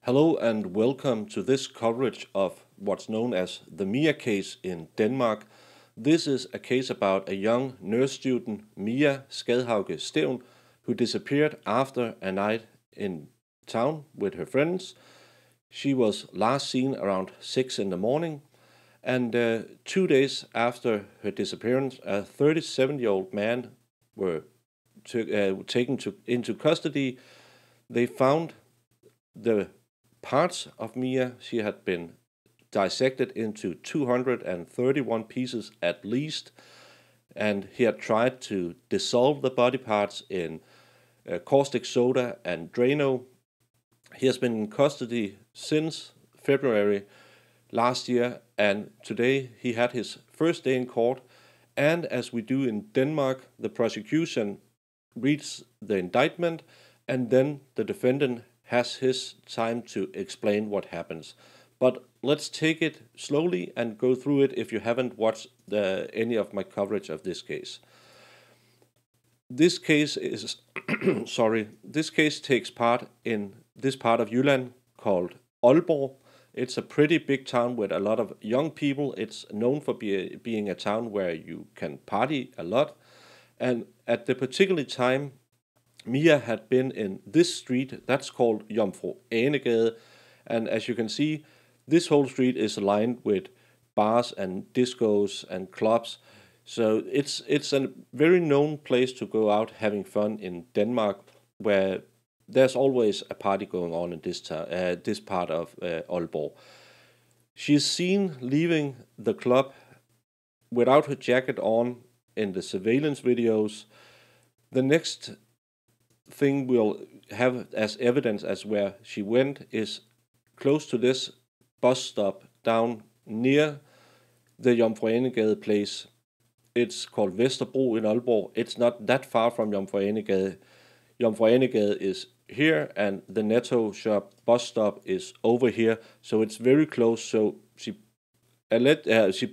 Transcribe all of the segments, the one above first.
Hello and welcome to this coverage of what's known as the Mia case in Denmark. This is a case about a young nurse student, Mia Skadhauge Stevn, who disappeared after a night in town with her friends. She was last seen around 6 in the morning, and 2 days after her disappearance, a 37-year-old man were taken into custody. They found the parts of Mia. She had been dissected into 231 pieces at least, and he had tried to dissolve the body parts in caustic soda and Drano. He has been in custody since February last year, and today he had his first day in court. And as we do in Denmark, the prosecution reads the indictment, and then the defendant has his time to explain what happens. But let's take it slowly and go through it if you haven't watched any of my coverage of this case. This case is this case takes part in this part of Jylland called Aalborg. It's a pretty big town with a lot of young people. It's known for being a town where you can party a lot. And at the particular time, Mia had been in this street that's called Jomfru Anegade, and as you can see, this whole street is lined with bars and discos and clubs. So it's a very known place to go out having fun in Denmark, where there's always a party going on in this part of Aalborg. She's seen leaving the club without her jacket on in the surveillance videos. The next thing we'll have as evidence as where she went is close to this bus stop down near the Jomfru Anegade place. It's called Vesterbro in Aalborg. It's not that far from Jomfru Anegade. Jomfru Anegade is here, and the Netto shop bus stop is over here, so it's very close. So she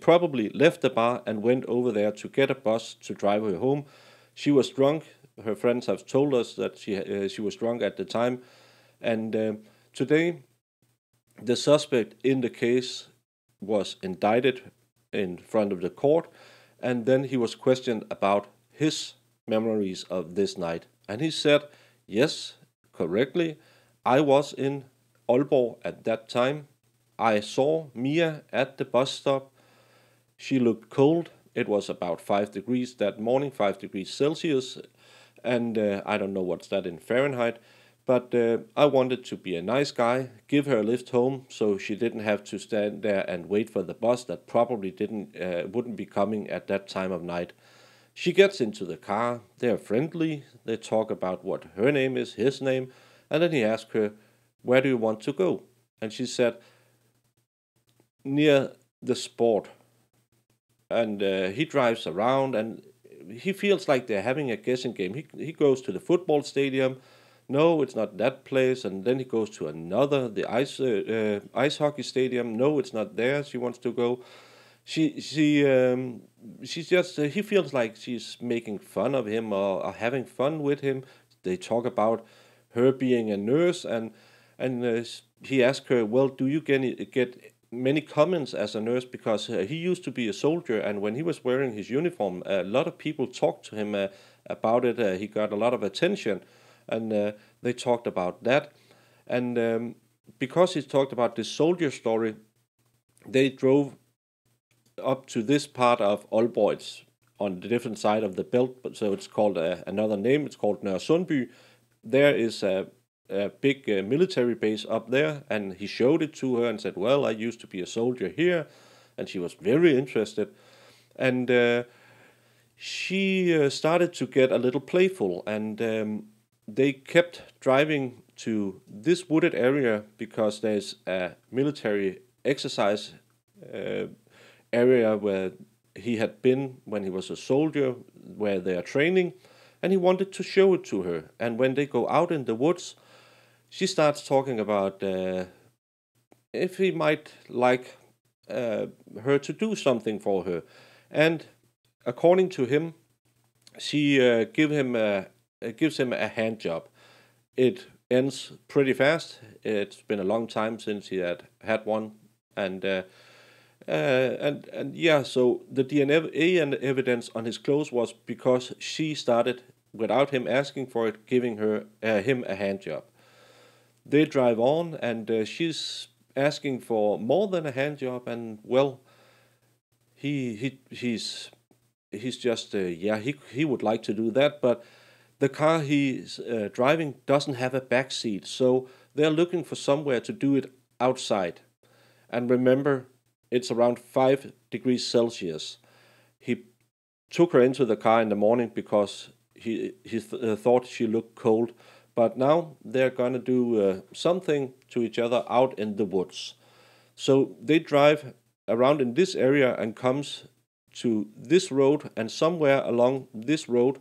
probably left the bar and went over there to get a bus to drive her home. She was drunk. Her friends have told us that she was drunk at the time, and today the suspect in the case was indicted in front of the court, and then he was questioned about his memories of this night, and he said, "Yes, correctly, I was in Aalborg at that time. I saw Mia at the bus stop. She looked cold. It was about 5 degrees that morning, 5 degrees Celsius, and I don't know what's that in Fahrenheit, but I wanted to be a nice guy, give her a lift home so she didn't have to stand there and wait for the bus that probably wouldn't be coming at that time of night." She gets into the car, they're friendly, they talk about what her name is, his name, and then he asks her, "Where do you want to go?" And she said, "Near the sport." And he drives around, and he feels like they're having a guessing game. He goes to the football stadium. No, it's not that place. And then he goes to another, the ice hockey stadium. No, it's not there. She wants to go. She's just. He feels like she's making fun of him or having fun with him. They talk about her being a nurse, and he asked her, "Well, do you get many comments as a nurse, because he used to be a soldier, and when he was wearing his uniform, a lot of people talked to him about it. He got a lot of attention," and they talked about that. And because he talked about this soldier story, they drove up to this part of Aalborg. It's on the different side of the belt, but so it's called another name. It's called Nørresundby. There is a big military base up there, and he showed it to her and said, "Well, I used to be a soldier here," and she was very interested, and she started to get a little playful, and they kept driving to this wooded area because there's a military exercise area where he had been when he was a soldier, where they are training, and he wanted to show it to her. And when they go out in the woods, she starts talking about if he might like her to do something for her. And according to him, she gives him a hand job. It ends pretty fast. It's been a long time since he had one, and yeah. So the DNA and evidence on his clothes was because she started, without him asking for it, giving him a hand job. They drive on, and she's asking for more than a hand job, and well, he's just yeah, he would like to do that, but the car he's driving doesn't have a back seat, so they're looking for somewhere to do it outside. And remember, it's around 5 degrees Celsius. He took her into the car in the morning because he thought she looked cold, but now they're gonna do something to each other out in the woods. So they drive around in this area and comes to this road, and somewhere along this road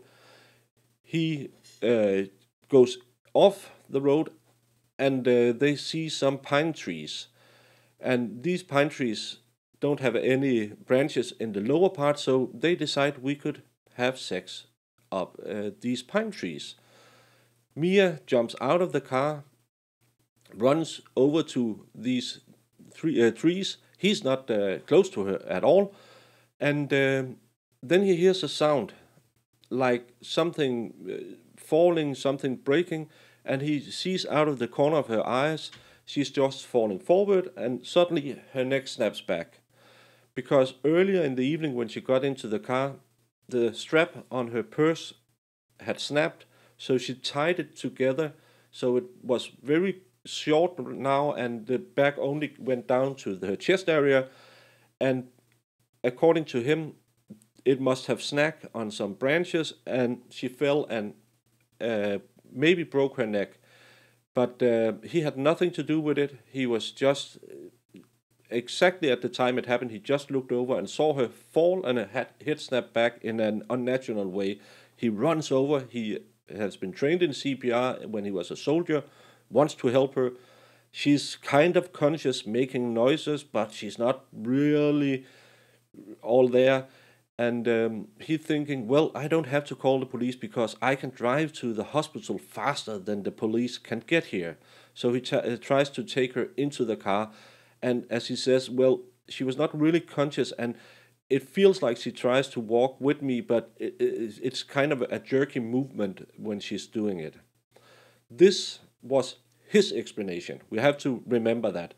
he goes off the road, and they see some pine trees, and these pine trees don't have any branches in the lower part, so they decide we could have sex up these pine trees. Mia jumps out of the car, runs over to these trees. He's not close to her at all, and then he hears a sound like something falling, something breaking, and he sees out of the corner of her eyes she's just falling forward, and suddenly her neck snaps back. Because earlier in the evening, when she got into the car, the strap on her purse had snapped, so she tied it together, so it was very short now, and the back only went down to her chest area, and according to him, it must have snagged on some branches, and she fell and maybe broke her neck. But he had nothing to do with it. He was just exactly at the time it happened. He just looked over and saw her fall, and her head snapped back in an unnatural way. He runs over. He has been trained in CPR when he was a soldier, wants to help her. She's kind of conscious, making noises, but she's not really all there. And he's thinking, well, I don't have to call the police because I can drive to the hospital faster than the police can get here. So he tries to take her into the car. And as he says, well, she was not really conscious, and it feels like she tries to walk with me, but it's kind of a jerky movement when she's doing it. This was his explanation. We have to remember that.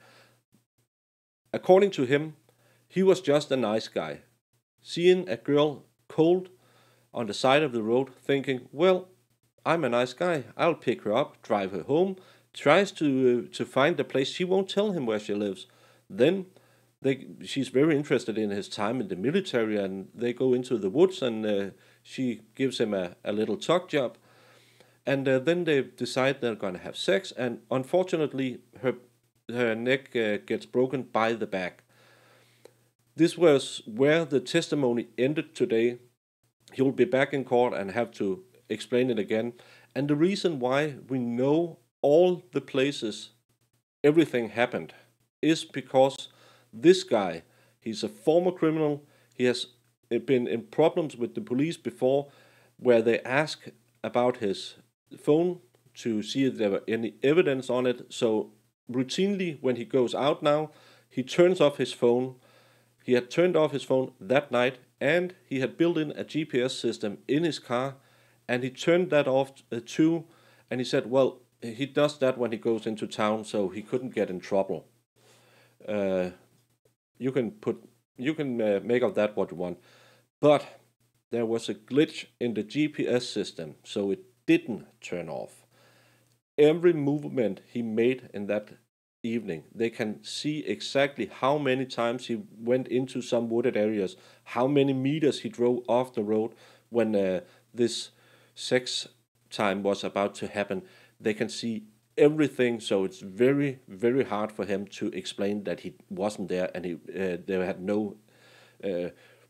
According to him, he was just a nice guy, seeing a girl cold on the side of the road, thinking, well, I'm a nice guy. I'll pick her up, drive her home, tries to find a place. She won't tell him where she lives. Then she's very interested in his time in the military, and they go into the woods, and she gives him a little tuck job. And then they decide they're going to have sex, and unfortunately her neck gets broken by the back. This was where the testimony ended today. He'll be back in court and have to explain it again. And the reason why we know all the places everything happened is because this guy, he's a former criminal. He has been in problems with the police before, where they ask about his phone to see if there were any evidence on it. So routinely when he goes out now, he turns off his phone. He had turned off his phone that night, and he had built in a GPS system in his car, and he turned that off too. And he said, well, he does that when he goes into town, so he couldn't get in trouble. You can make of that what you want, but there was a glitch in the GPS system, so it didn't turn off. Every movement he made in that evening, they can see exactly how many times he went into some wooded areas, how many meters he drove off the road when this sex time was about to happen. They can see everything, so it's very, very hard for him to explain that he wasn't there, and they had no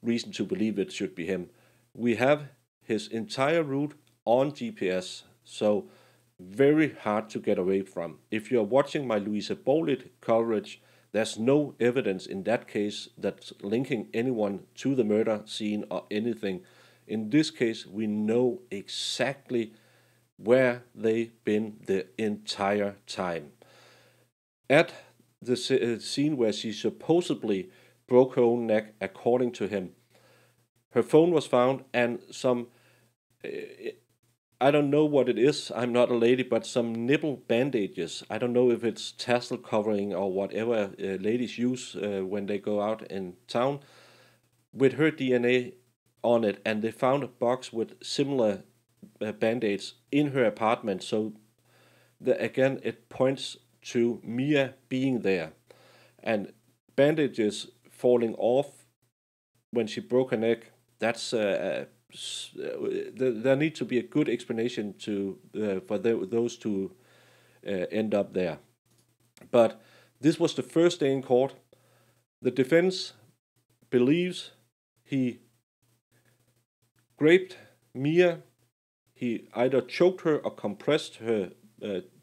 reason to believe it should be him. We have his entire route on GPS, so very hard to get away from. If you're watching my Louisa Bollitt coverage, there's no evidence in that case that's linking anyone to the murder scene or anything. In this case, we know exactly where they've been the entire time. At the scene where she supposedly broke her own neck, according to him, her phone was found and some, I don't know what it is, I'm not a lady, but some nipple bandages. I don't know if it's tassel covering or whatever ladies use when they go out in town, with her DNA on it. And they found a box with similar band-aids in her apartment. So again, it points to Mia being there. And bandages falling off when she broke her neck, that's there need to be a good explanation to for those to end up there. But this was the first day in court. The defense believes he raped Mia. He either choked her or compressed her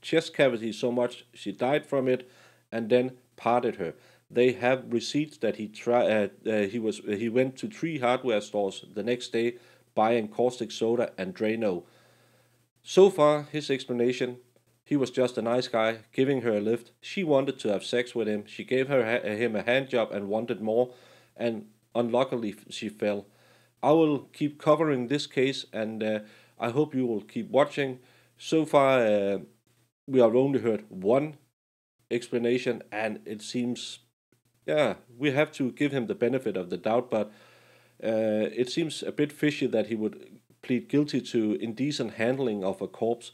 chest cavity so much she died from it, and then parted her. They have receipts that he went to 3 hardware stores the next day buying caustic soda and Drano. So far, his explanation: he was just a nice guy giving her a lift. She wanted to have sex with him. She gave him a hand job and wanted more, and unluckily she fell. I will keep covering this case, and I hope you will keep watching. So far, we have only heard one explanation, and it seems, yeah, we have to give him the benefit of the doubt, but it seems a bit fishy that he would plead guilty to indecent handling of a corpse,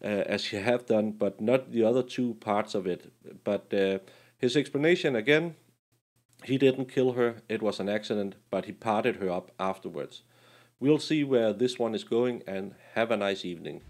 as he have done, but not the other two parts of it. But his explanation again: he didn't kill her, it was an accident, but he parted her up afterwards. We'll see where this one is going, and have a nice evening.